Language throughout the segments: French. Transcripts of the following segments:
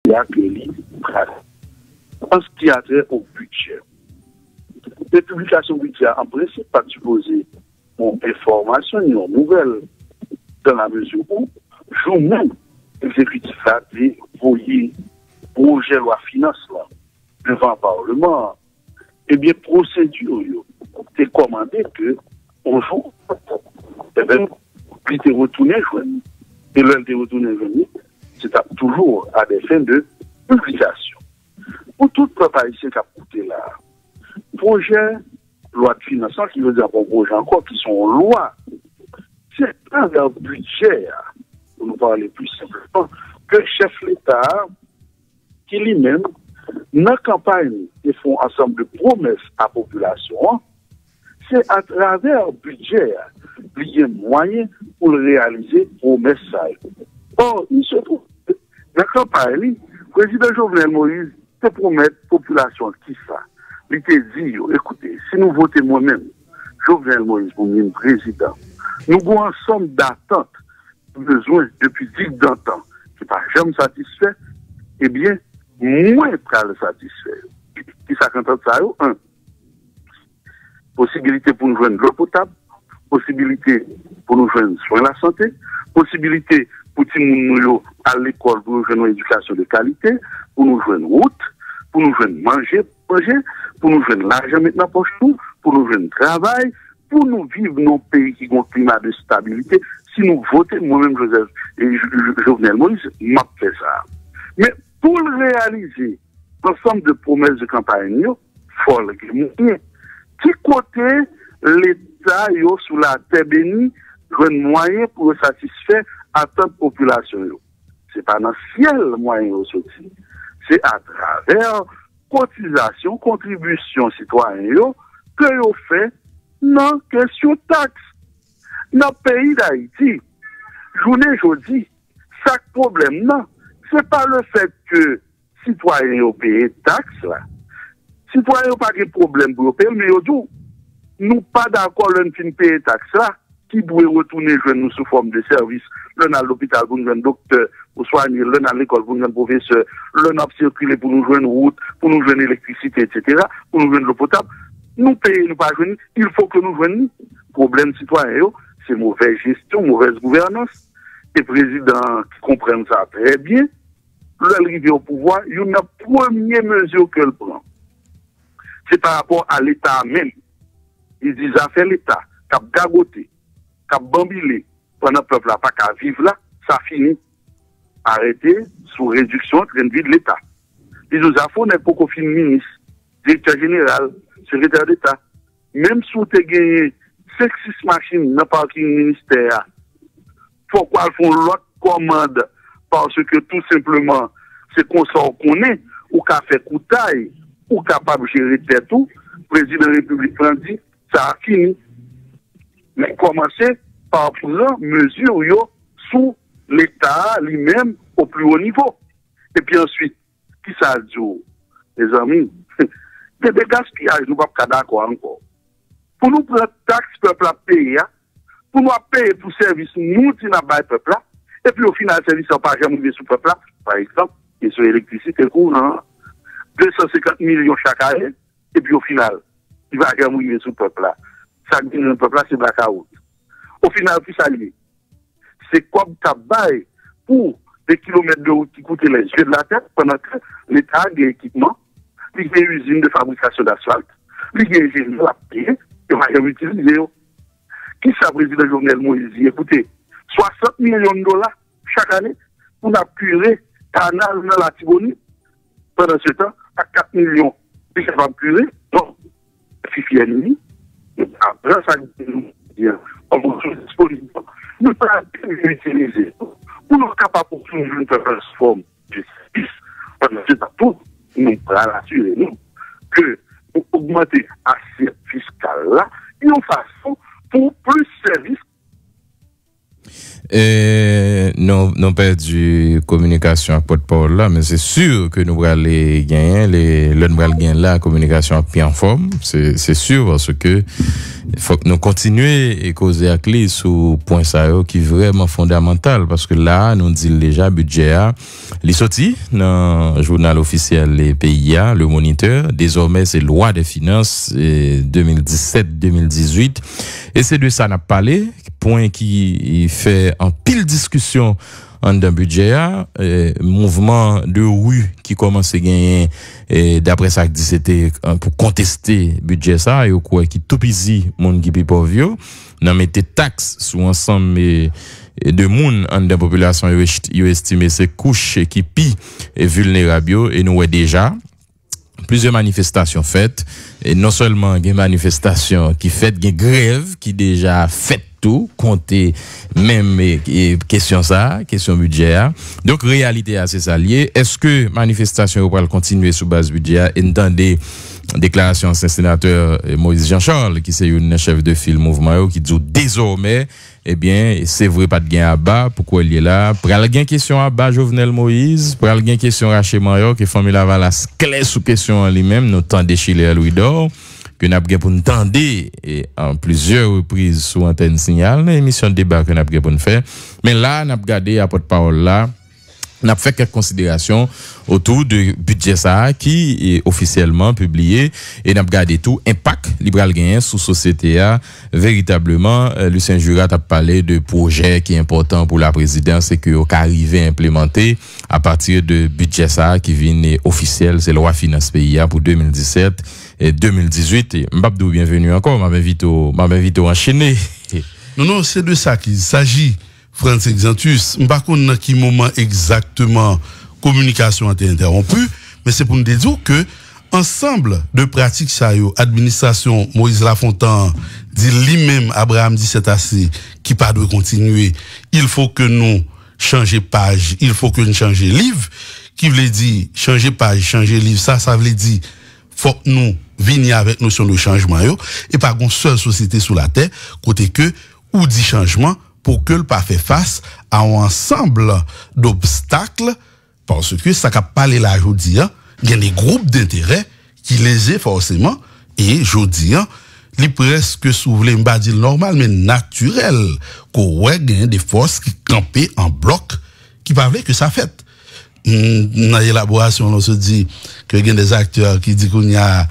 c'est accueilli en ce qui a trait au budget. Les publications budgétaires, en principe, pas supposées une information, une nouvelle, dans la mesure où, nous, l'exécutif a envoyé projet loi finance là, devant le Parlement. Eh bien, procédure, c'est commandé que, on joue, eh bien, il était retourné joindre. Et l'un des retournés joindre, c'est toujours à des fins de publication. Pour tout peuple haïtien qui a coûté là, projet, loi de financement, qui veut dire bon projet encore, qui sont en loi, c'est un budget, pour nous parler plus simplement, que le chef de l'État, qui lui-même, dans la campagne, ils font ensemble de promesses à la population, c'est à travers le budget, il y a moyen pour le réaliser, promesses. Or, il se trouve, dans la campagne, le président Jovenel Moïse te promet à la population qui ça. Il te dit, écoutez, si nous votons moi-même, Jovenel Moïse pour le président, nous avons un ensemble d'attentes, besoin depuis 10 ans, qui ne pas jamais satisfait, eh bien, moins pas le satisfaire. Qui ça quand ça, un, possibilité pour nous joindre l'eau potable, possibilité pour nous joindre soins de la santé, possibilité pour nous à l'école pour nous joindre une éducation de qualité, pour nous joindre route, pour nous joindre manger, pour nous joindre l'argent maintenant pour nous, pour nous joindre travail, pour nous vivre dans nos pays qui ont un climat de stabilité. Si nous votons, moi-même, Joseph et Jovenel Moïse, m'a fait ça. Mais pour le réaliser, l'ensemble de promesses de campagne, il faut le gagner. Qui côté l'État sous la terre bénie, un moyen pour satisfaire à toute population. Ce n'est pas dans le ciel moyen aussi. C'est à travers cotisation, contribution citoyenne que vous fait non question taxe. Dans le pays d'Haïti, journée jeudi, chaque problème, non, c'est pas le fait que citoyens payent taxes là. Citoyens n'ont pas de problème pour payer, mais nous pas d'accord de payer taxes là, qui pourrait retourner jeune nous sous forme de service. L'un à l'hôpital pour nous joindre docteur, pour soigner, l'un à l'école pour nous joindre professeur, l'un à circuler pour nous joindre route, pour nous joindre électricité, etc., pour nous joindre l'eau potable. Nous payons, nous pas joindre, il faut que nous joignions. Problème citoyen, c'est mauvaise gestion, mauvaise gouvernance. Les présidents qui comprennent ça très bien, l'arrivée au pouvoir, il y a une première mesure qu'elle prend. C'est par rapport à l'État même. Ils disent à faire l'État, cap gagoté, cap bambilé, pendant le peuple n'a pas qu'à vivre là, ça finit. Arrêter sous réduction de train de vie de l'État. Ils nous a fait pour qu'on finisse ministre, directeur général, secrétaire d'État. Même si vous avez gagné 5-6 machines dans le parking ministère, pourquoi ils font l'autre commande? Parce que tout simplement, c'est qu'on s'en connaît, ou qu'a fait coutaille, ou capable de gérer tout. Le président de la République a dit, ça a fini. Mais commencer par prendre mesure sous l'État lui-même au plus haut niveau. Et puis ensuite, qui ça dit, les amis, c'est des gaspillages, nous ne sommes pas d'accord encore. Pour nous prendre taxe, peuple à payer, pour nous payer pour service, nous, qui n'a pas peuple là, et puis au final, le service n'a pas jamais arrivé sous peuple là, par exemple, et sur l'électricité courant, 250 millions chaque année, et puis au final, il va jamais arriver sous peuple là. Ça dit le peuple là, c'est blackout. Au final, puis ça lié. C'est comme tabac pour des kilomètres de route qui coûtent les yeux de la tête pendant que l'État a des équipements, il y a une usine de fabrication d'asphalte, il y a une usine de la paix, il va jamais utiliser. Qui ça, président Jovenel Moïse? Écoutez, 60 millions de dollars chaque année pour appuyer canal dans la Tibonite. Pendant ce temps, à 4 millions, il va appuyer. Donc, Fifi Ennemi, après ça, on va disponible. Nous ne pouvons pas utiliser. Pour nous capables de faire une forme de service, pendant ce temps, tout, nous pouvons rassurer nous que pour augmenter l'assiette fiscale là, une façon pour plus de services. Non perdu communication avec porte-parole là, mais c'est sûr que nous allons gagner nous allons gagner la communication bien en forme, c'est sûr, parce que il faut que nous continuions et causer avec lui sur point ça qui est vraiment fondamental, parce que là nous dit déjà budget a les sorti dans le journal officiel les PIA, le Moniteur, désormais c'est loi des finances 2017-2018, et c'est de ça n'a parlé, point qui fait en pile discussion en d'un budget, mouvement de rue qui commence à gagner, d'après ça que dit c'était pour contester budget ça, et quoi qui tout pisi monde qui pauvre, non mettez taxes sur ensemble de moun en de population yo estimé ces couches qui pi et vulnérables, et nous déjà plusieurs manifestations faites, et non seulement des manifestations qui faites, des grèves qui déjà faites tout, compter même question budget. Donc réalité c'est ça lié. Est-ce que manifestation va continuer sous base budget? Entendez déclaration ancien sénateur Moïse Jean-Charles qui c'est un chef de file mouvement qui dit désormais c'est vrai pas de gain à bas, pourquoi il est là? Pral gain question à bas Jovenel Moïse, pral gain question Raché Mayoc et famille Lavalas clair sous question en lui-même, nous temps déchiré Louis d'Or que n'a pas pour nous tendre en plusieurs reprises sous antenne signal, émission de débat que n'a pas pour nous faire, mais là n'a regardé à porte-parole là. On a fait quelques considérations autour de budget ça qui est officiellement publié, et on a regardé tout impact libéral gagnant sous société a véritablement. Lucien Jurat a parlé de projets qui est important pour la présidence et que au arrivé à implémenter à partir de budget ça qui vient officiel, c'est loi finance pays pour 2017 et 2018. Et Mbabdou bienvenue encore, m'a invité enchaîner. Non, c'est de ça qu'il s'agit. Franz Exantus, je ne sais pas dans quel moment exactement communication a été interrompue, mais c'est pour nous dire que ensemble de pratiques ça administration Moïse Lafontaine dit lui-même Abraham dit c'est assez qui pas doit continuer, il faut que nous changer page, il faut que nous changer livre, qui veut dire changer page, changer livre, ça veut dire faut que nous venir avec notion de changement et pas une seule société sur la terre côté que ou dit changement pour que le pas fait face à un ensemble d'obstacles, parce que ça qu'a parlé là aujourd'hui, il y a des groupes d'intérêt qui les aient forcément, et aujourd'hui, il presque souvent pas dire normal mais naturel qu'on ouais des forces qui campent en bloc qui parlent que ça fait. Dans l'élaboration on se dit que il y a des acteurs qui disent qu'il y a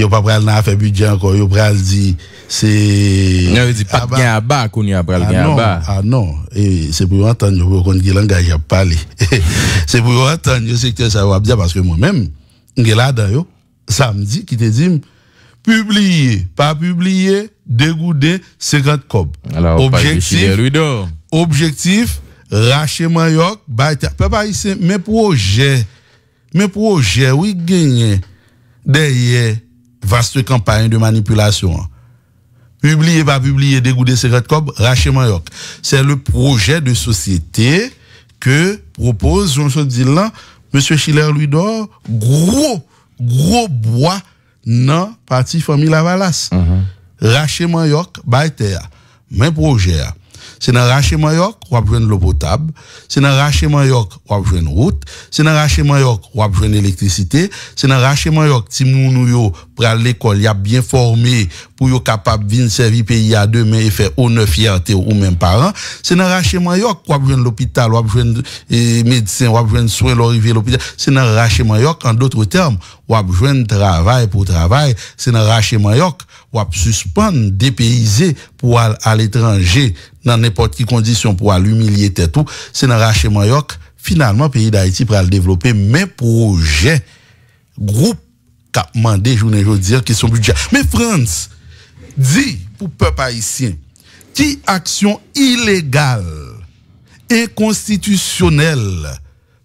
pas pral na faire budget encore, yo pral dit c'est non dit pas gain à bas qu'on y a pral gain à bas. Ah non, et c'est pour entendre pour qu'on qui langage a parler. C'est pour entendre le secteur ça va bien parce que moi-même j'ai là dedans samedi qui te dit publier, pas publier, dégoûter 50 cob. Alors objectif Raché Mayoc, papa ici mes projets oui gagner derrière vaste campagne de manipulation. Publier, pas publier, dégoûter 50 cob, Raché Mayoc. C'est le projet de société que propose, on se dit là, monsieur Schiller Louis d'Or, gros bois dans parti famille Lavalas. Raché Mayoc, terre. Même projet. C'est dans Raché Mayoc, on va prendre l'eau potable. C'est dans Raché Mayoc, on va prendre route. C'est dans Raché Mayoc, on va prendre l'électricité. C'est dans Raché Mayoc, si moun yo pral l'école, y a bien formé pour yo capable venir servir pays à demain et faire honneur fierté ou même parents. C'est dans Raché Mayoc, on va prendre l'hôpital, on va prendre médecin, on va prendre soin l'arrivée l'hôpital. C'est dans Raché Mayoc, en d'autres termes, on va prendre travail pour travail. C'est dans Raché Mayoc, on va suspendre, dépayser pour aller à l'étranger dans n'importe quelle condition pour aller humilier tout. C'est dans Raché Mayoc, finalement, pays d'Haïti pour aller développer mes projets, groupe qui a demandé, journée aujourd'hui, question budget. Mais France, dit pour peuple haïtien, qui action illégale, inconstitutionnelle,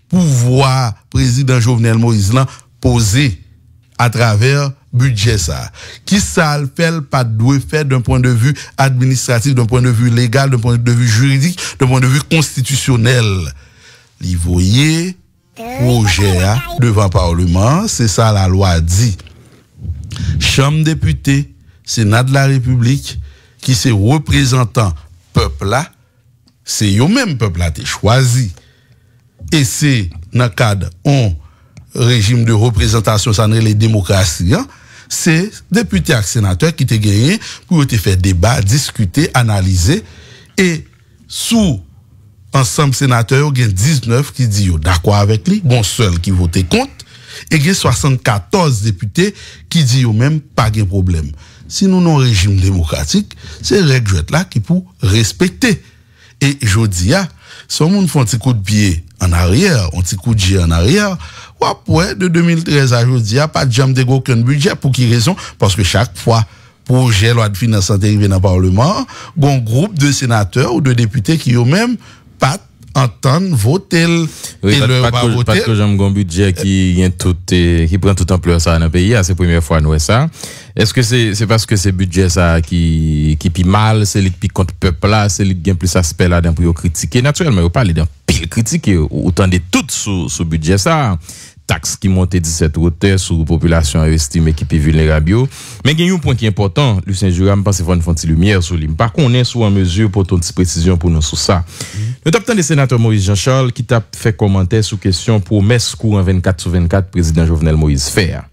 pouvoir président Jovenel Moïse là posé à travers budget ça. Qui ça le fait pas doit faire d'un point de vue administratif, d'un point de vue légal, d'un point de vue juridique, d'un point de vue constitutionnel. Li voyez projet devant Parlement, c'est ça la loi dit. Chambre députée, Sénat de la République, qui c'est représentant peuple là, c'est eux même peuple a été choisi. Et c'est dans le cadre un régime de représentation, ça n'est les démocraties, hein? C'est députés et sénateurs qui te gagné pour te faire débat, discuter, analyser et sous ensemble sénateurs, il y a 19 qui disent d'accord avec lui, bon seul qui vote contre et il y a 74 députés qui disent même pas de problème. Si nous avons un régime démocratique, c'est règle là qui pour respecter. Et je dis si on fait un petit coup de pied en arrière, un petit coup de pied en arrière, après, de 2013 à aujourd'hui, pas de jamais aucun budget. Pour qui raison? Parce que chaque fois, projet loi de finances arrivé dans le Parlement, un groupe de sénateurs ou de députés qui eux-mêmes pas entendent voter. Oui, pas que j'aime un budget qui prend toute ampleur ça dans le pays, c'est la première fois nous ça. Est-ce que c'est parce que c'est budget ça qui pi mal, c'est lui qui contre peuple là, c'est lui qui a plus aspect là pour critiquer naturellement, on parle d'un pile critiquer autant de tout sous budget ça. Taxe qui monte 17 hauteur sur population estimée qui est vulnérable. Mais il y a un point qui est important, Lucien Jura, je pense qu'il faut une petite lumière sur lui. Par contre, on est sous en mesure pour une petite précision pour nous sur ça. Nous avons le sénateur Moïse Jean-Charles qui t'a fait commentaire sur question promesse courant 24/24 président Jovenel Moïse faire.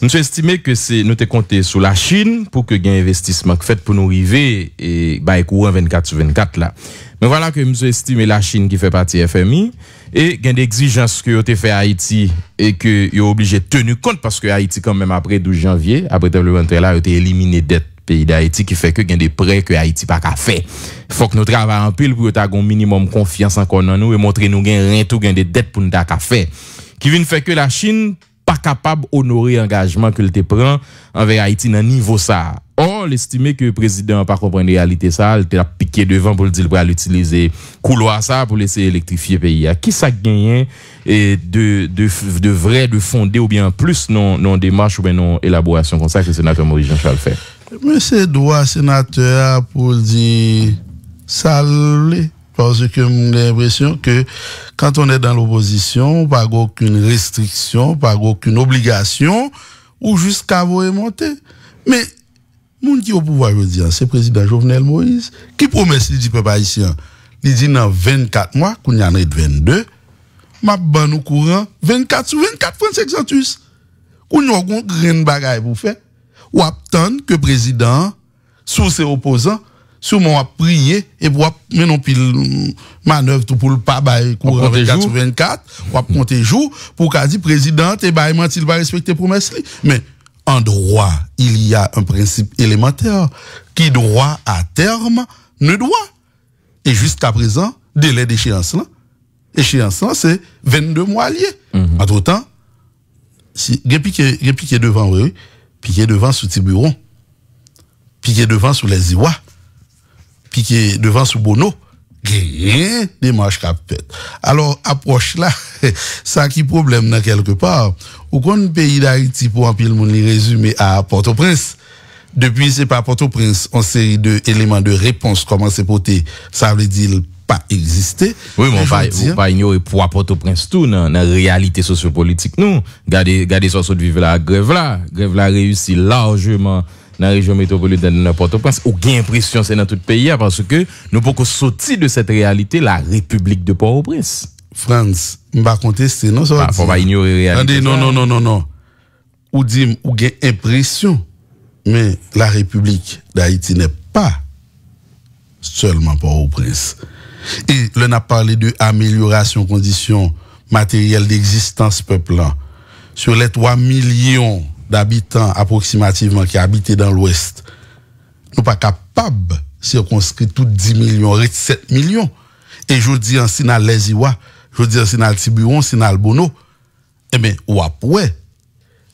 Nous avons estimé que nous te compté sur la Chine pour que gain investissement fait pour nous arriver et courant 24/24 là. Mais voilà que nous avons estimé la Chine qui fait partie FMI et gain d'exigences que vous fait Haïti et que vous obligé de tenir compte parce que Haïti quand même après 12 janvier après développement là a été éliminé dette pays d'Haïti qui fait que gain des prêts que Haïti pas qu'à faire. Faut que nous travaillons en pile pour avoir un minimum confiance encore dans nous et montrer nous gain rien tout gain des dettes pour nous qu'à faire. Qui vient faire que la Chine pas capable d'honorer l'engagement que te prend envers Haïti dans niveau ça. Or, l'estimé que le président pas comprendre la réalité ça, il t'a piqué devant pour le dire pour l'utiliser couloir ça pour laisser électrifier le pays. Qui ça gagne et de vrai de fonder ou bien plus non démarche ou bien non élaboration comme ça que le sénateur Maurice Jean-Charles fait. Mais c'est droit sénateur pour dire ça parce que j'ai l'impression que quand on est dans l'opposition, pas aucune restriction, pas aucune obligation, ou jusqu'à vous monter. Mais, moun qui au pouvoir aujourd'hui, c'est le président Jovenel Moïse, qui promet, il dit peuple haïtien, il dit dans 24 mois, qu'on y en a 22, m'a ban au courant, 24 sur 24 francs centus. Qu'on y a un grain de bagaille pour faire, ou attendre que le président, sous ses opposants, sûrement à prier et pour mener un pile manœuvre tout pour le pas bail courant 24 sur 24 ou à compter jour pour qu'a dit président et bail menti il va respecter promesse li. Mais en droit il y a un principe élémentaire qui droit à terme ne doit et jusqu'à présent délai d'échéance là c'est 22 mois liés. Entre temps si piqué devant oui piqué devant sous Tiburon piqué devant sous les Iwa piqué devant sous Bono, rien des marches qu'a fait. Alors, approche là, ça qui problème dans quelque part. Ou qu'on pays d'Haïti pour un pile monde résumé à Port-au-Prince. Depuis, c'est pas Port-au-Prince, une série d'éléments de réponse commencent à porter, ça veut dire pas exister. Oui, mais on pas ignorer pour Port-au-Prince tout, dans la réalité sociopolitique, nous. Gardez ça sur vivre la grève là. Grève là réussit largement dans la région métropolitaine de Port-au-Prince, ou gain impression c'est dans tout le pays parce que nous pouvons sortir de cette réalité la République de Port-au-Prince. France, m'pa contester non ça. Faut pas ignorer la réalité. Non. Ou dit ou gain impression mais la République d'Haïti n'est pas seulement Port-au-Prince. Et l'on a parlé de amélioration conditions matérielles d'existence peuple sur les 3 millions d'habitants approximativement qui habitent dans l'Ouest, nous pas capables de circonscrire tous 10 millions, 7 millions. Et je dis en Sinal les Iwa, je dis en Sinal Tiburon, Sinal Bono. Eh bien, ou après,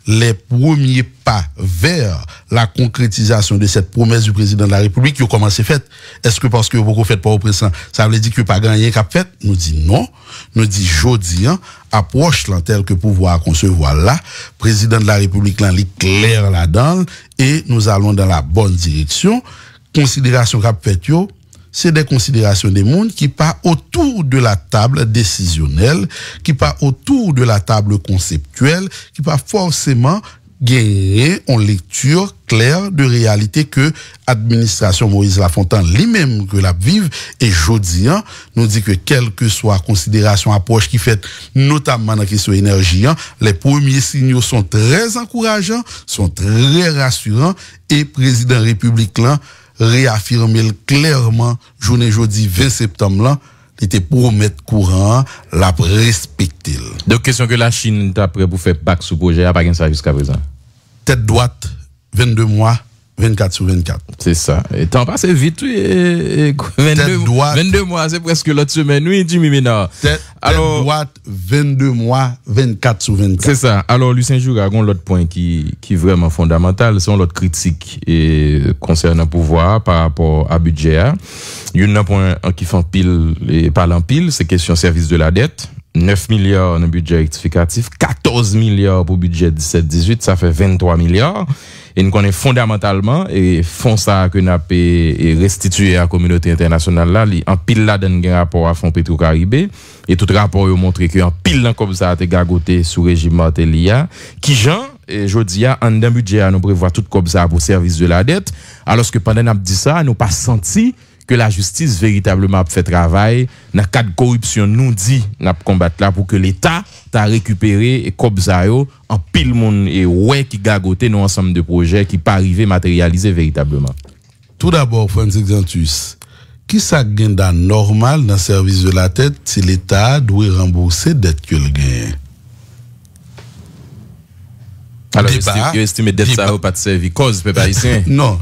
les premiers pas vers la concrétisation de cette promesse du président de la République qui ont commencé fait. Est-ce que parce que vous faites pas au président, ça veut dire que pas gagné cap fait? Nous dit non. Nous dit jodi approche là tel que pouvoir concevoir là, président de la République là clair là-dedans et nous allons dans la bonne direction. Considération cap fait yo, c'est des considérations des mondes qui pas autour de la table décisionnelle, qui pas autour de la table conceptuelle, qui pas forcément gagner une lecture claire de réalité que administration Moïse Lafontaine lui-même que la vive et jodi nous dit que quelle que soit considération approche qui fait notamment dans la question énergie, les premiers signaux sont très encourageants, sont très rassurants et président République là réaffirme clairement journée jeudi 20 septembre là était promettre courant la respecter. Donc question que la Chine t'a prêt pour faire bac sous projet a pas gain ça jusqu'à présent. Tête droite 22 mois 24 sur 24. C'est ça. Et temps passe vite, oui. 22 mois, c'est presque l'autre semaine, oui, du Mimina. Tête droite, 22 mois, 24 sur 24. C'est ça. Alors, Lucien Jouragon, l'autre point qui est vraiment fondamental, c'est l'autre critique concernant le pouvoir par rapport à budget. Il y a un point qui fait pile et parle en pile, c'est question service de la dette. 9 milliards dans le budget rectificatif, 14 milliards pour le budget 17-18, ça fait 23 milliards. Et nous connaissons fondamentalement, et fonds ça que nous avons restitué à la communauté internationale là, en pile là dans un rapport à Fonds Petro-Caribé, et tout rapport a montré que en pile là comme ça a été gagoté sous régime Martelly, qui Jean, et je dis, en d'un budget, nous prévoit tout comme ça pour service de la dette, alors que pendant qu'on a dit ça, nous pas senti que la justice véritablement fait travail dans cas de corruption nous dit n'a combattre là pour que l'État t'a récupéré et comme ça yo en pile monde et ouais qui gagoté nos ensemble de projets qui pas arrivé matérialiser véritablement. Tout d'abord Francis Xantus, qui ça gagne dans normal dans service de la tête si l'État doit rembourser dette que le gagne. Alors you estime dette ça pas de servir cause peuple haïtien. Non.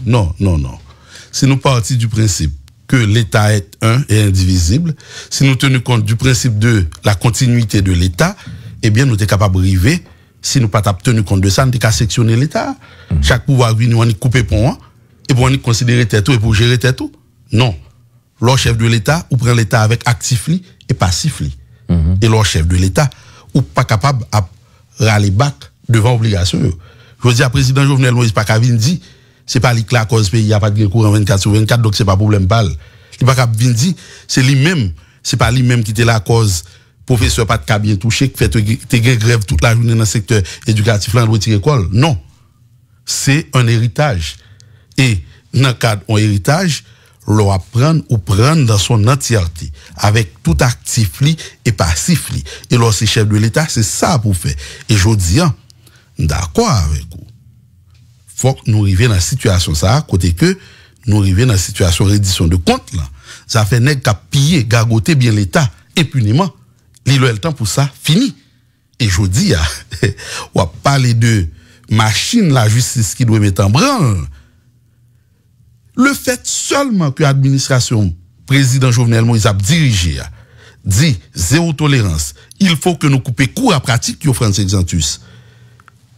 Si nous partons du principe que l'État est un et indivisible, si nous tenons compte du principe de la continuité de l'État, eh bien, nous sommes capables de arriver, si nous pas tenu compte de ça, nous sommes capables de sectionner l'État. Chaque pouvoir, nous on couper pont, et pour nous considérer tout et pour gérer tout. Non. Leur chef de l'État, ou prend l'État avec actif et passif. Et leur chef de l'État, ou pas capable de râler back devant obligation. Je dis à président Jovenel Moïse Pakavindi, c'est pas lui qui la cause pays, il n'y a pas de courant 24 sur 24, donc c'est pas problème balle. Il pas cap vindi, c'est lui-même, c'est pas lui-même qui était la cause professeur pas de bien touché qui fait te grève toute la journée dans le secteur éducatif là retirer école. Non. C'est un héritage. Et dans le cadre d'un héritage, l'on apprend ou prendre dans son entièreté avec tout actif li et passif li. Et là c'est chef de l'État, c'est ça pour faire. Et je dis d'accord avec vous. Faut que nous arrivions dans la situation ça, côté que nous arrivions dans la situation de reddition de compte là. Ça fait nèg qu'a pillé, gagoté bien l'État impunément. Il a le temps pour ça, fini. Et je dis, on va parler de machine la justice qui doit mettre en branle. Le fait seulement que l'administration président Jovenel Moïse a dirigé dit zéro tolérance. Il faut que nous coupions court à pratique yo Francis Xantus.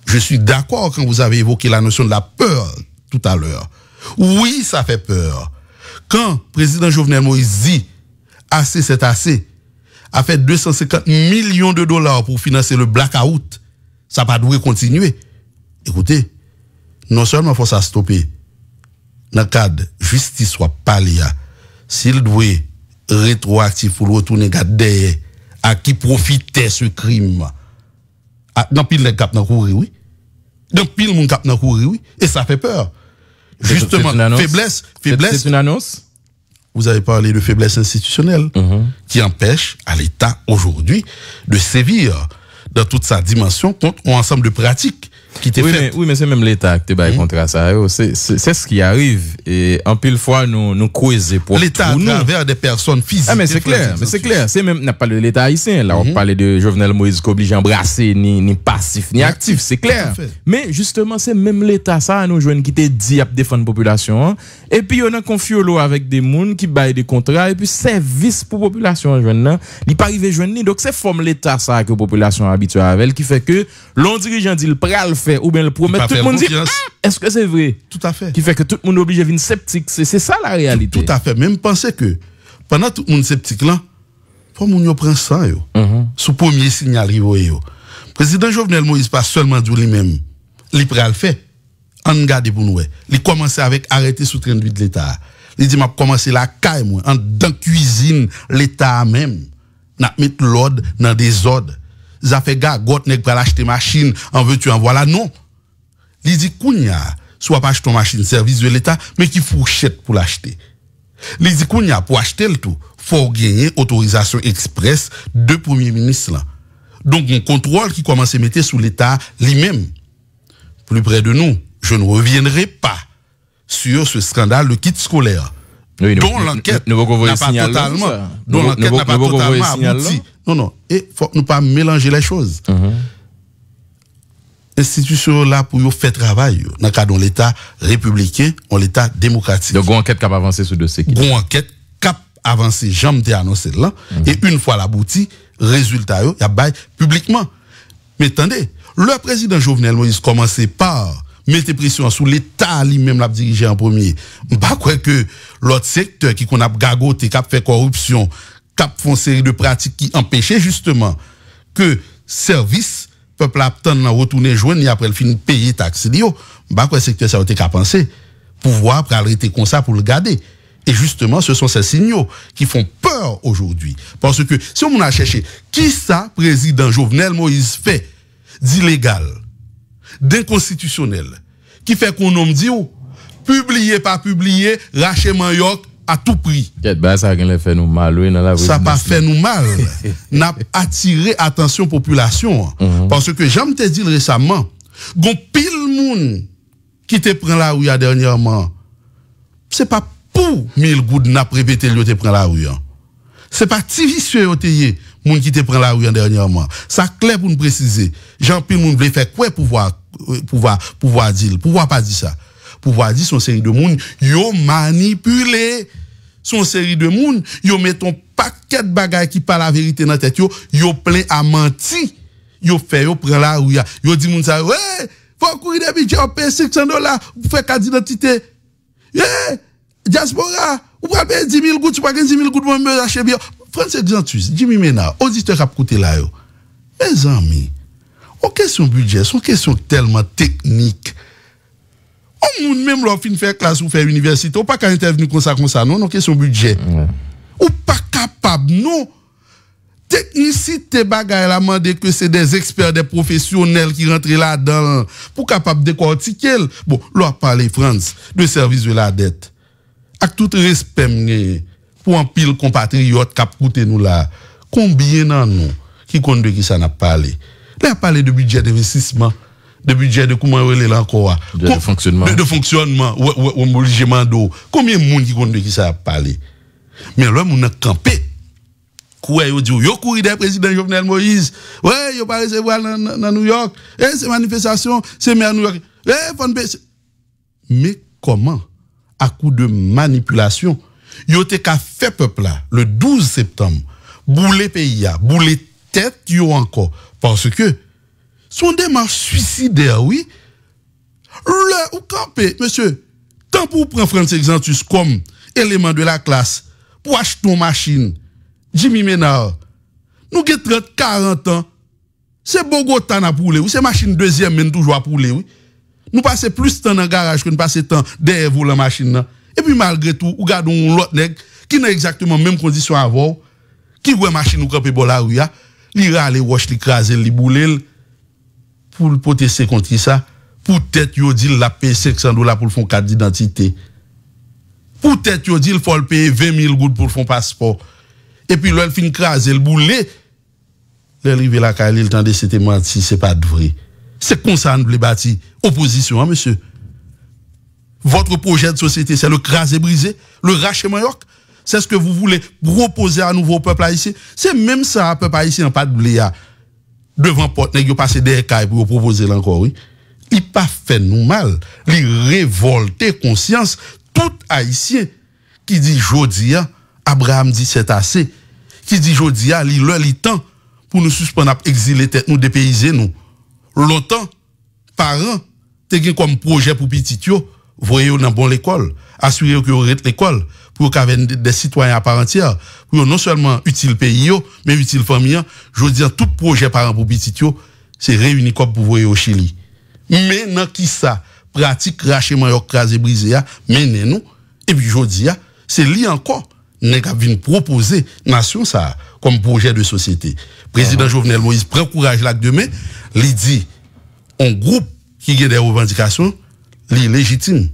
Je suis d'accord quand vous avez évoqué la notion de la peur tout à l'heure. Oui, ça fait peur. Quand président Jovenel Moïse dit assez c'est assez, a fait 250 millions de dollars pour financer le blackout, ça pas doit continuer. Écoutez, non seulement faut ça stopper, dans le cadre justice soit parlé, s'il doit rétroactif pour retourner derrière à qui profitait ce crime, dans pile les cap dans courir, oui. Dans pile mon cap dans courir, oui. Et ça fait peur. Justement, faiblesse. C'est une annonce? Vous avez parlé de faiblesse institutionnelle qui empêche à l'État aujourd'hui de sévir dans toute sa dimension contre un ensemble de pratiques qui étaient faites. Oui, mais c'est même l'État qui est contre ça. C'est ce qui arrive. Et en pile fois, nous croisons pour l'État à travers des personnes physiques. Ah, mais c'est clair. C'est même, n'a pas de l'État haïtien. Là, on parle de Jovenel Moïse qui oblige à embrasser, ni passif, ni actif. C'est clair. Mais justement, c'est même l'État, ça, nous jeunes qui te dit à défendre la population. Et puis, on a confié avec des gens qui baillent des contrats. Et puis, service pour la population, jeunes, il pas arrivé jeunes. Donc, c'est forme l'État, ça, que la population habituée avec, qui fait que l'on dirigeant dit le pral fait ou bien le promet, tout le monde dit est-ce que c'est vrai? Tout à fait. Qui fait que tout le monde est obligé de venir sceptique. C'est ça la réalité. Tout à fait. Même penser que pendant tout le monde sceptique là, faut moun yo prend ça yo. Sous premier signal yo. Président Jovenel Moïse pas seulement dit lui-même, il pral fait. On garde pour nous. Il commence avec arrêter sous train de vie de l'État. Il dit m'a commencé la caille moi en dans cuisine l'État même. N'a mettre l'ordre dans des ordres. Ça fait gagote nèg pour acheter machine en veux-tu en voilà non. il dit Kounia, soit pas acheter une machine service de l'État, mais qui fourchette pour l'acheter. Il dit Kounia, pour acheter le tout, faut gagner autorisation express de Premier ministre là. Donc, un contrôle qui commence à mettre sous l'État lui-même. Plus près de nous, je ne reviendrai pas sur ce scandale de kit scolaire. Oui, dont l'enquête n'a pas totalement abouti. Non. Et faut nous pas mélanger les choses. Institution là pour nous faire travail dans le cadre de l'État républicain, en l'État démocratique. Donc, enquête cap avancé sur le dossier. Enquête cap avancé, j'aime te annoncer là. Et une fois l'abouti, résultat, il y a bail publiquement. Mais attendez, le président Jovenel Moïse commençait par mettre pression sur l'État lui-même l'a dirigé en premier. Pas quoi que l'autre secteur qui qu'on a gagoté, qui a fait corruption, qui a fait une série de pratiques qui empêchaient justement que service peuple attend retourner joindre après le fin payer taxe dio. Pas quoi secteur ça a été qu'à penser pouvoir pour arrêter comme ça pour le garder. Et justement, ce sont ces signaux qui font peur aujourd'hui. Parce que si on a cherché qui ça, président Jovenel Moïse fait d'illégal, d'inconstitutionnel, qui fait qu'on nomme dit ou, publié, pas publié, racheter Manioc à tout prix. Ça fait nous mal, oui, ça pas fait nous mal. N'a attiré attention population. Parce que j'aime te dire récemment, gon pile moun qui te prend la rue dernièrement, c'est pas pour 1000 gouttes n'a répété le te prend la rue. C'est pas tivicieux oteye moun qui te prend la rue dernièrement. Ça clair pour nous préciser. Jean pile moun veut faire quoi pouvoir dire, pouvoir pas dire ça. Pouvoir dire son série de moun yo manipulé. Son série de moun yo met ton paquet de bagages qui parle la vérité dans tête yo plein à mentir. Yo fait yo prend la rue. Yo dit moun ça ouais, faut courir des budget on paye $500 pour faire carte d'identité. Diaspora, ou pas payer 10 000 gouttes, ou pas 10 000 gouttes, moi, me acheter bien. François Xantus, Jimmy Ménard, auditeur qui a coûté là, yo. Mes amis, en question budget, sont question tellement technique. On même leur fin faire classe ou faire université, ou pas qu'à intervenir comme ça, non, question budget. Ou pas capable, non. Technicité bagaille la demandé que c'est des experts, des professionnels qui rentrent là-dedans, pour capable décortiquer. Bon, leur parler, France, de service de la dette. Avec tout respect, pour un pile compatriote qui a coûté nous là, combien d'en nous qui compte de qui ça n'a parlé? Là, parlé de budget d'investissement, de budget de comment on est encore, de fonctionnement. De fonctionnement, ou obligement d'eau. Combien de monde qui compte de qui ça a parlé? Mais là, on a campé. Quoi, yo dit, yo couru des présidents Jovenel Moïse, ouais, yo pas recevoir dans New York, c'est manifestation, c'est maire New York, mais comment? À coup de manipulation, yo te ka fait peuple là, le 12 septembre, bouler pays, bouler tête yo encore, parce que son démarche suicidaire, oui, le ou campé, monsieur, tant pour prendre François Xantus comme élément de la classe, pour acheter une machine, Jimmy Ménard, nous avons 30, 40 ans, c'est Bogota na poule, oui, c'est machine deuxième, mais toujours à poule, oui. Nous passons plus de temps dans le garage que nous passons de temps derrière vous la machine. Et puis malgré tout, nous gardons l'autre nègre qui n'a exactement même condition avant, qui voit machine ou camper pour la rue, il râle, wash, il crase, il boule, pour le protester contre ça, peut-être il dit la paye $500 pour le fond carte d'identité. Peut-être il dit il faut le payer 20 000 gouttes pour le fond passeport. Et puis là, il finit craser, il boule, l'arrivée la caille, le temps de c'était menti, c'est pas vrai. C'est comme ça nous les bâti opposition, hein, monsieur. Votre projet de société, c'est le craser brisé, le racher Manioc. C'est ce que vous voulez proposer à nouveau au peuple haïtien. C'est même ça, peuple haïtien, pas de blé, devant porte, vous passez des cailles pour proposer encore, oui. Il pas fait nous mal. Il révolter conscience, tout haïtien qui dit jodi, Abraham dit c'est assez. Qui dit jodi, il temps pour nous suspendre, exiler tête, nous dépayser, nous. Longtemps, parents, t'es comme projet pour petit yo, voyez dans bon l'école, assurer que vous êtes l'école, pour qu'il y ait des citoyens à part entière, pour non seulement utile pays yo, mais utile famille. Je veux dire, tout projet parent pour petit yo, c'est réuni comme pour voyer au Chili. Mais dans qui ça, pratique rachement yo crasé brisé, mais nous, et puis je dis, c'est lui encore, n'est qu'à venir proposer nation ça, comme projet de société. Président Jovenel Moïse prend courage là demain, il dit, on groupe qui a des revendications légitimes,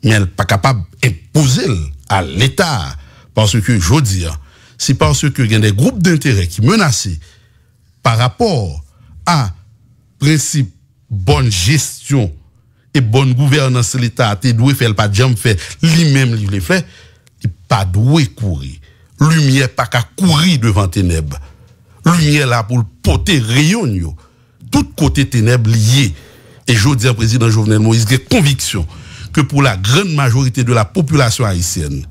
mais elle n'est pas capable d'imposer à l'État. Parce que, je veux dire, c'est parce que il y a des groupes d'intérêt qui menacent par rapport à principe bonne gestion et bonne gouvernance de l'État, tu dois faire pas de jamais faire, lui-même il le fait, il pas doué courir. Lumière pas qu'à courir devant ténèbres. Lumière là pour porter rayon yo. Tout côté ténèbres lié. Et je dis au président Jovenel Moïse, j'ai conviction que pour la grande majorité de la population haïtienne,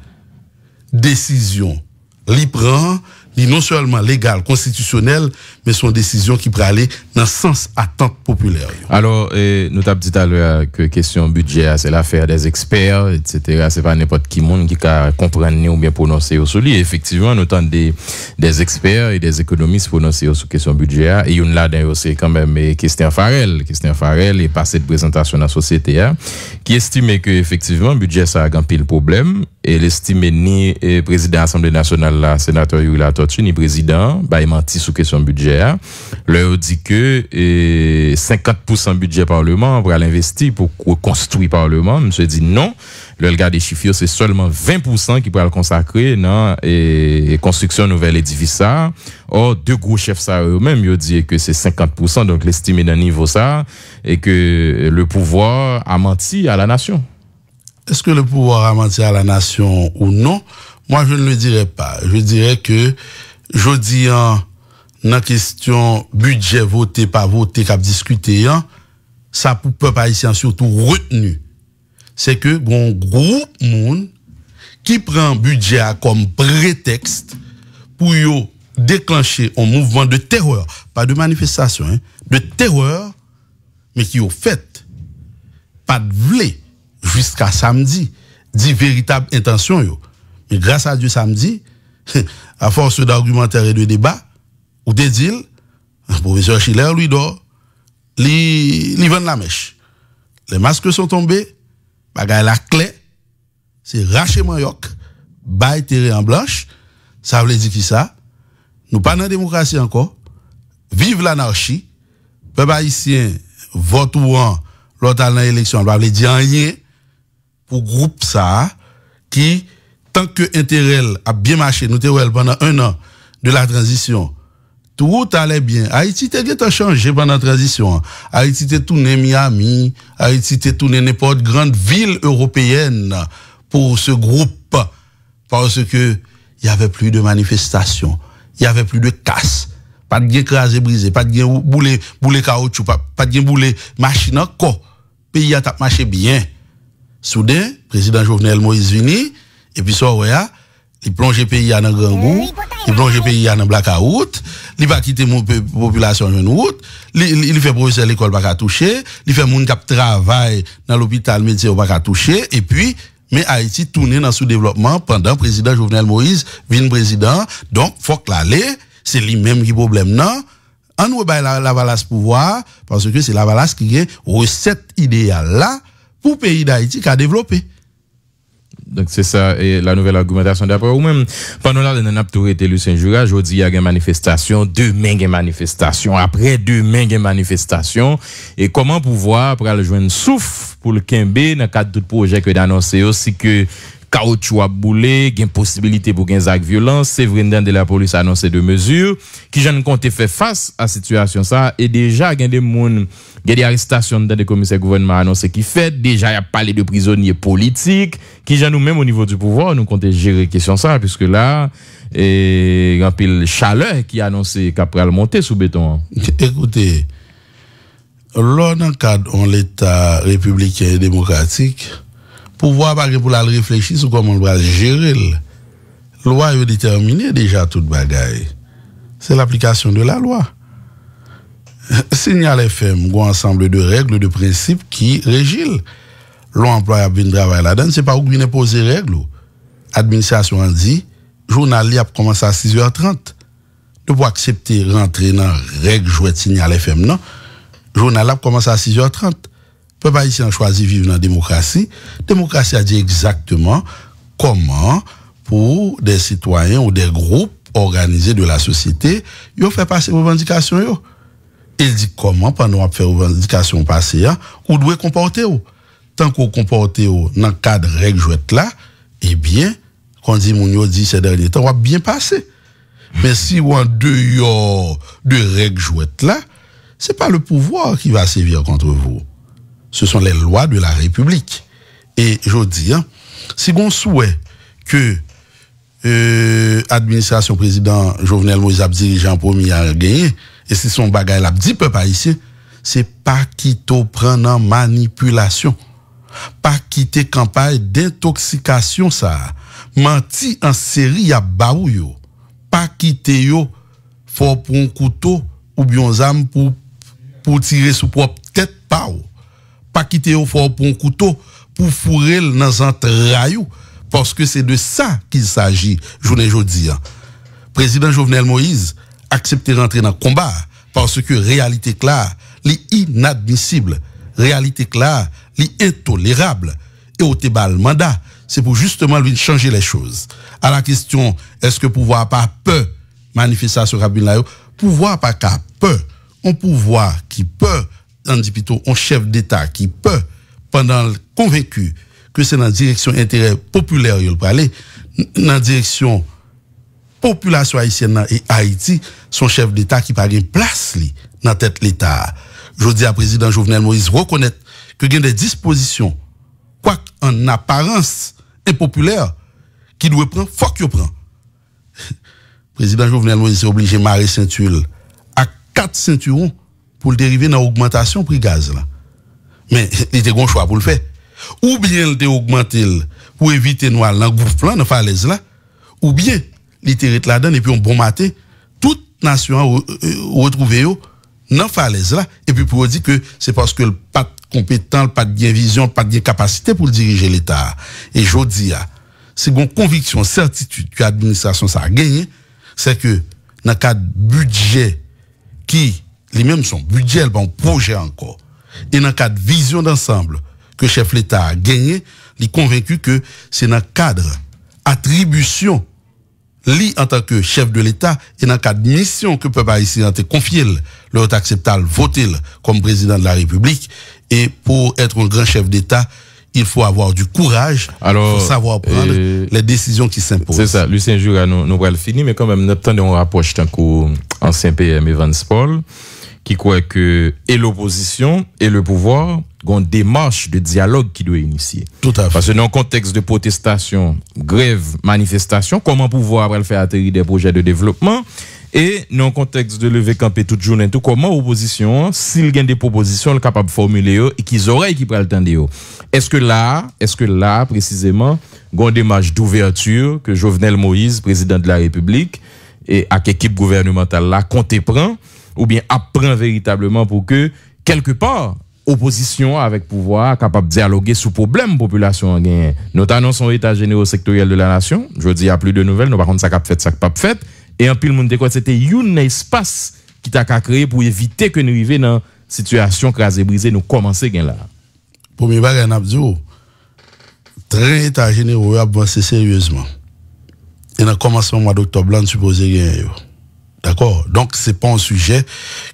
décision li prend, li non seulement légale, constitutionnelle, mais son décision qui peut aller dans le sens attente populaire. Alors, nous t'avons dit à l'heure que question budget, c'est l'affaire des experts, etc. C'est pas n'importe qui monde qui peut comprendre ou bien prononcer au lui. Effectivement, nous avons des experts et des économistes prononcer sur question budget. Et une là, c'est quand même Christian Farel. Christian Farel est passé de présentation dans la société, qui estime que effectivement, budget, ça a un pile problème. Et il estime ni président de l'Assemblée nationale, là, sénateur Yuri Tortue, ni président, il menti sur question budget. Leur dit que 50% budget parlement pour l'investir pour construire parlement. Monsieur dit non. Le regard des chiffres, c'est seulement 20% qui pourra le consacrer dans construction nouvelle édifice. Or, deux gros chefs ça eux-mêmes, ils disent que c'est 50%, donc l'estimé d'un niveau ça, et que le pouvoir a menti à la nation. Est-ce que le pouvoir a menti à la nation ou non? Moi, je ne le dirais pas. Je dirais que, je dis dans la question budget voté, pas voté, qu'a discuté, ça pour peuple haïtien surtout retenu. C'est que, bon, groupe monde qui prend budget comme prétexte pour déclencher un mouvement de terreur, pas de manifestation, de terreur, mais qui au fait, pas de vlé, jusqu'à samedi, dit véritable intention, yo. Mais grâce à Dieu samedi, à force d'argumentaire et de débat, ou des deals, le professeur Schiller, lui, dort, il vend la mèche. Les masques sont tombés, bagay la clé, c'est raché Manioc, bail terre en blanche, ça veut dire qui ça? Nous pas dans la démocratie encore, vive l'anarchie, peuple haïtien, vote ou en, l'autre dans l'élection, on va dire rien, pour groupe ça, qui, tant que intérêt a bien marché, nous t'es pendant un an de la transition, tout allait bien. Haïti t'a changé pendant la transition. Haïti t'a tourné Miami, Haïti t'a tourné n'importe grande ville européenne pour ce groupe, parce que il y avait plus de manifestations, il y avait plus de casse, pas de écrasé brisé, pas de boule caoutchouc, pas de boule machine encore. Pays a marché bien. Soudain, président Jovenel Moïse vini, et puis ça, ouais, il plonge le pays dans grand goût, il plonge le pays dans blackout, il va quitter mon population en route, il fait professeur l'école pas toucher, il fait moun qui travaille dans l'hôpital médecin pas toucher, et puis, mais Haïti tourne dans sous-développement pendant président Jovenel Moïse vient président, donc faut que l'aller, c'est lui-même qui problème non. On nous ba la valace pouvoir parce que c'est la valace qui est recette idéale là pour pays d'Haïti qui a développé. Donc c'est ça et la nouvelle argumentation d'après ou même pendant là on a tout été Lucien Jura, jodi il y a une manifestation, demain une manifestation, après demain une manifestation et comment pouvoir pour aller joindre souffle pour le Kembe dans cadre tout projet que d'annoncer aussi que caoutchouc a boulé, gain possibilité pour gain acte violence, Sévrin de la police a annoncé deux mesures qui j'en compte faire face à situation ça et déjà gain des monde il y a des arrestations dans des commissaires gouvernement annoncé qui fait déjà il y a parlé de prisonniers politiques qui j'en nous même au niveau du pouvoir nous compter gérer question ça puisque là et un pile chaleur qui a annoncé qu'après monter sous béton. Écoutez, lors d'un cadre en l'état républicain et démocratique pouvoir pas pour la réfléchir sur comment on va gérer loi est déterminé déjà toute bagaille c'est l'application de la loi. Signal FM un ensemble de règles de principes qui régissent l'employeur vient travailler là-dedans c'est pas où vient poser règles administration a dit journal a commencé à 6h30 de pour accepter rentrer dans règle jouer Signal FM non journal a commencé à 6h30 peuple haïtien choisi vivre dans la démocratie. Démocratie a dit exactement comment, pour des citoyens ou des groupes organisés de la société, ils ont fait passer revendications. Il dit comment, pendant qu'on fait revendication passée, ou doit comporter. Tant qu'on comporte dans le cadre de règles jouettes là, eh bien, quand dit Mounio dit ces derniers temps, on va bien passer. Mais si on en dehors de règles jouettes là, c'est pas le pouvoir qui va sévir contre vous. Ce sont les lois de la République. Et je dis, si on souhaite que administration président Jovenel Moïse a dirigé en premier à gagner, et si son bagage l'a dit peuple haïtien, c'est pas quitter prendre en manipulation. Pas quitter campagne d'intoxication ça. Menti en série à baouyo. Pas quitter yo fort pour un couteau ou bien un arme pour tirer sous propre tête pas quitter yo fort pour un couteau pour fourrer dans entrailles parce que c'est de ça qu'il s'agit journée jodi. Président Jovenel Moïse accepte rentrer dans le combat parce que réalité claire, l'inadmissible, réalité claire, l'intolérable et au tébal mandat, c'est pour justement lui changer les choses. À la question, est-ce que pouvoir pas peur manifestation Kabila, pouvoir pas qu'à peur, un pouvoir qui peut, on dit plutôt un chef d'État qui peut, pendant convaincu que c'est dans la direction intérêt populaire il peut aller, dans la direction population haïtienne et Haïti, son chef d'État qui pas une place li dans tête l'État. Je dis à président Jovenel Moïse reconnaître que il y a des dispositions, quoi en apparence impopulaires, qui doit prendre, faut qu'il prend. Président Jovenel Moïse est obligé de marrer ceinture à 4 ceintures pour dériver dans l'augmentation prix gaz là. Mais il était un choix pour le faire. Ou bien il était augmenté pour éviter noir dans gouffre dans falaise là, ou bien il était là-dedans et puis on bon matin toute nation retrouvé dans falaise là et puis pour dire que c'est parce que le pas compétent, pas de bien vision, pas de bien capacité pour diriger l'État. Et je dis c'est une conviction, certitude que l'administration ça a gagné, c'est que dans le cadre budget qui lui-même son budget, bon projet encore, et dans le cadre vision d'ensemble que chef l'État a gagné, il est convaincu que c'est dans le cadre attribution lui en tant que chef de l'État et dans le cadre mission que peuple haïtien a confié le acceptable voter comme président de la République. Et pour être un grand chef d'État, il faut avoir du courage, il faut savoir prendre les décisions qui s'imposent. C'est ça, Lucien Jura, nous va le finir, mais quand même, nous attendons un rapproche tant qu'ancien PM Evans Paul, qui croit que et l'opposition et le pouvoir ont une démarche de dialogue qui doit initier. Tout à fait. Parce que dans un contexte de protestation, grève, manifestation, comment pouvoir va le faire atterrir des projets de développement? Et dans le contexte de lever camper toute journée, tout comment opposition, s'il gagne des propositions, elle est capable de formuler et qu'ils auraient qui prennent le temps. Est-ce que là, précisément, une démarche d'ouverture que Jovenel Moïse, président de la République, et avec l'équipe gouvernementale là, compte prend, ou bien apprend véritablement pour que, quelque part, opposition avec pouvoir capable de dialoguer sous problème population gagne. Notamment son état général sectoriel de la nation. Je dis il y a plus de nouvelles, nous par contre ça cap fait, ça pas fait. Et en pile monde de quoi c'était un espace qui t'a créé pour éviter que nous arrivions dans situation crasée brisée nous commencer gain là. Premier bagage n'a dit très état général a avancé sérieusement. Et dans commencement mois d'octobre là supposé gagner. D'accord? Donc, c'est pas un sujet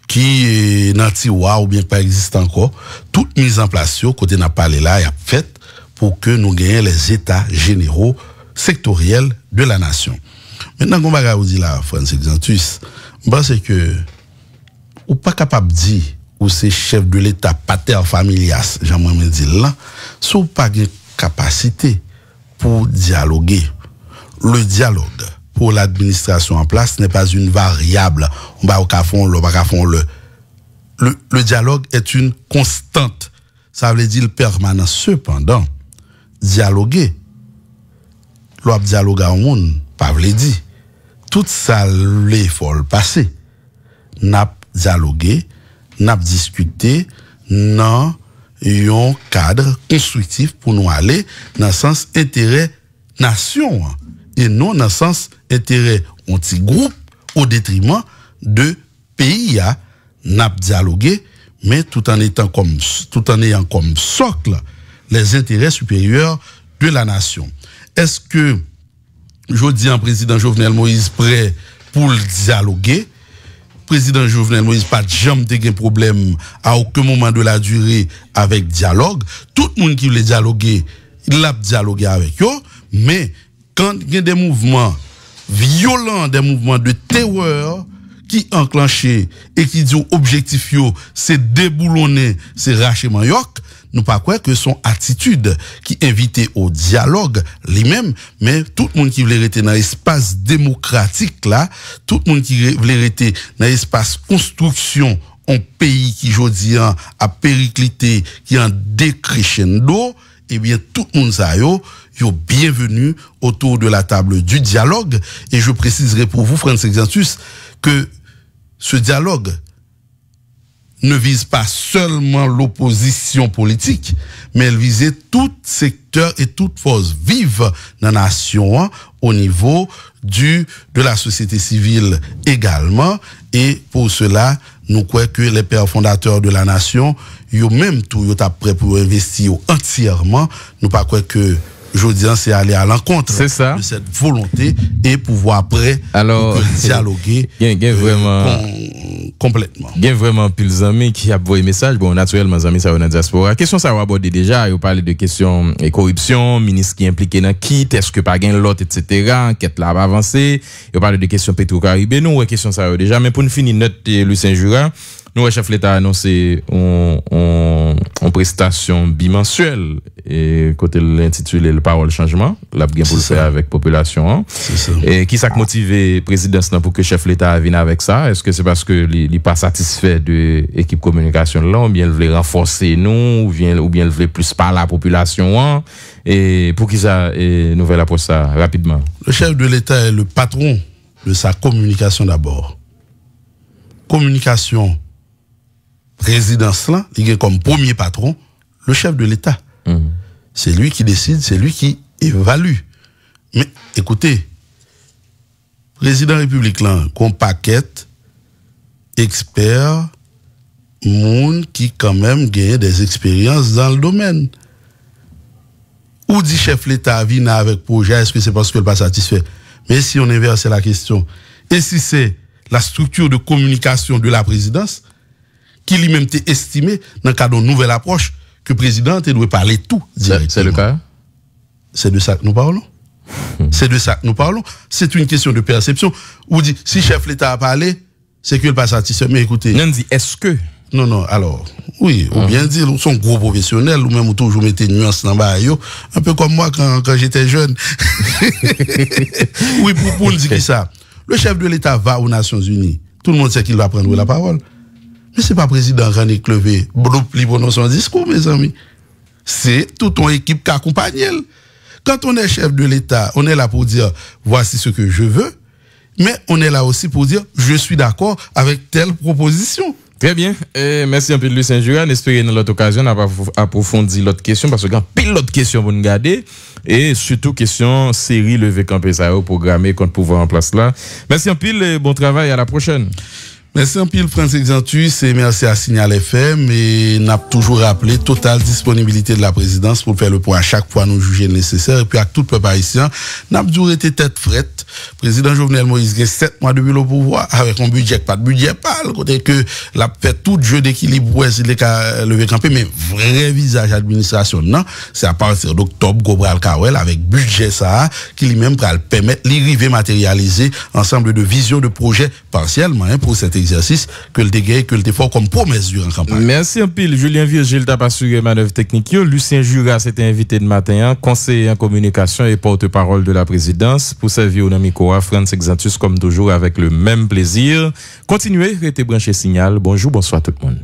qui est nantiwa ou bien pas existe encore. Toute mise en place, côté n'a parlé là, y a fait pour que nous gagnions les états généraux sectoriels de la nation. Maintenant, qu'on va dire là, Francis Xantus, c'est que, ou pas capable de dire, ou c'est chef de l'État, pater familias, j'aimerais me dire là, sous pas de capacité pour dialoguer. Le dialogue pour l'administration en place n'est pas une variable. On va au cafon, le dialogue est une constante. Ça veut dire permanent. Cependant, dialoguer, l'on dialogue au monde, pas veut dire. Tout ça, l'effort le passé. N'a dialogué, n'a discuté, dans un cadre constructif pour nous aller dans le sens intérêt nation. Et non dans le sens intérêt anti-groupe au détriment de pays à n'a dialogué, mais tout en ayant comme socle les intérêts supérieurs de la nation. Est-ce que je dis en président Jovenel Moïse prêt pour le dialoguer? président Jovenel Moïse pas jamais de problème à aucun moment de la durée avec dialogue. Tout le monde qui voulait dialoguer, il a dialogué avec eux, mais quand il y a des mouvements violents, des mouvements de terreur qui enclenchés et qui disent objectif yo, c'est déboulonner, c'est racher Manioc, nous pas croire que son attitude qui invitait au dialogue lui-même, mais tout le monde qui voulait rester dans l'espace démocratique là, tout le monde qui voulait rester dans l'espace construction en pays qui jodi a périclité, qui en décrescendo, eh bien tout le monde ça yo bienvenue autour de la table du dialogue. Et je préciserai pour vous, Frantz Exantus, que ce dialogue ne vise pas seulement l'opposition politique, mais elle visait tout secteur et toute force vive dans la nation au niveau de la société civile également. Et pour cela, nous croyons que les pères fondateurs de la nation, yo même tout, yo t'a prêt pour investir entièrement. Nous pas croire que aujourd'hui, c'est aller à l'encontre de cette volonté et pouvoir après dialoguer vraiment complètement. Il y a vraiment plus d'amis qui a envoyé message. Bon, naturellement, les amis, ça va dans la diaspora. Question, ça va aborder déjà. Ils parlent de questions et corruption, ministre qui est impliqué dans qui, est-ce que pas gain l'autre, etc. Enquête là va avancer. Ils parlent de questions Petro-Caribé. Nous, question, ça va déjà. Mais pour nous finir, notre Lucien Jura, nous, le chef l'État a annoncé en prestation bimensuelle et côté l'intitulé le parole changement, la bien pour le faire avec population. Et qui s'est motivé la présidence pour que chef l'État vienne avec ça? Est-ce que c'est parce que il n'est pas satisfait de l'équipe communication là, ou bien il veut renforcer nous, ou bien il veut plus parler à la population? Et pour qui ça nouvelle approche ça rapidement? Le chef de l'État est le patron de sa communication d'abord. Communication présidence là, il est comme premier patron le chef de l'État. C'est lui qui décide, c'est lui qui évalue. Mais écoutez, président République là, qu'on paquette experts, monde qui quand même gagne des expériences dans le domaine. Ou dit chef l'État vient avec projet, est-ce que c'est parce qu'elle n'est pas satisfait? Mais si on inverse la question, et si c'est la structure de communication de la présidence qui lui-même est estimé dans le cadre d'une nouvelle approche que le président doit parler tout directement. C'est le cas? C'est de ça que nous parlons. C'est de ça que nous parlons. C'est une question de perception. Ou dit, si chef l'État a parlé, c'est qu'il n'est pas satisfait. Mais écoutez. Non, dit, est-ce que? Non, alors, oui, ou bien dire, nous sommes gros professionnels, ou même toujours mettez une nuance dans le un peu comme moi quand j'étais jeune. Oui, pour nous dire ça. Le chef de l'État va aux Nations Unies. Tout le monde sait qu'il va prendre la parole. Mais c'est pas président René Clevé, pour son discours, mes amis. C'est toute ton équipe qui accompagne elle. Quand on est chef de l'État, on est là pour dire, voici ce que je veux, mais on est là aussi pour dire, je suis d'accord avec telle proposition. Très bien. Merci un peu de Lucien Jura. N'espérez dans l'autre occasion approfondir l'autre question parce que quand pile l'autre question vous nous garder et surtout question série levé campé ça programmé contre pouvoir en place là. Merci un pile et bon travail à la prochaine. Merci un pile Frantz Exantus et merci à Signal FM et n'a toujours rappelé totale disponibilité de la présidence pour faire le point à chaque fois nous juger nécessaire et puis à tout le peuple haïtien n'a toujours été tête frette. Président Jovenel Moïse a 7 mois depuis le pouvoir avec un budget pas de budget pas le côté que l'a fait tout jeu d'équilibre ouais s'il est levé campé mais vrai visage administration non c'est à partir d'octobre Gobral Kawel avec budget ça qui lui-même va le permettre l'arrivée matérialiser ensemble de visions de projets partiellement pour cet exercice que le dégât que le fort comme promesse durant la campagne. Merci un pile Julien Virgile t'a pas assuré manœuvre technique. Lucien Jura s'était invité de matin, conseiller en communication et porte-parole de la présidence pour servir au Namicoa Frantz Exantus comme toujours avec le même plaisir. Continuez, restez branchés Signal. Bonjour, bonsoir tout le monde.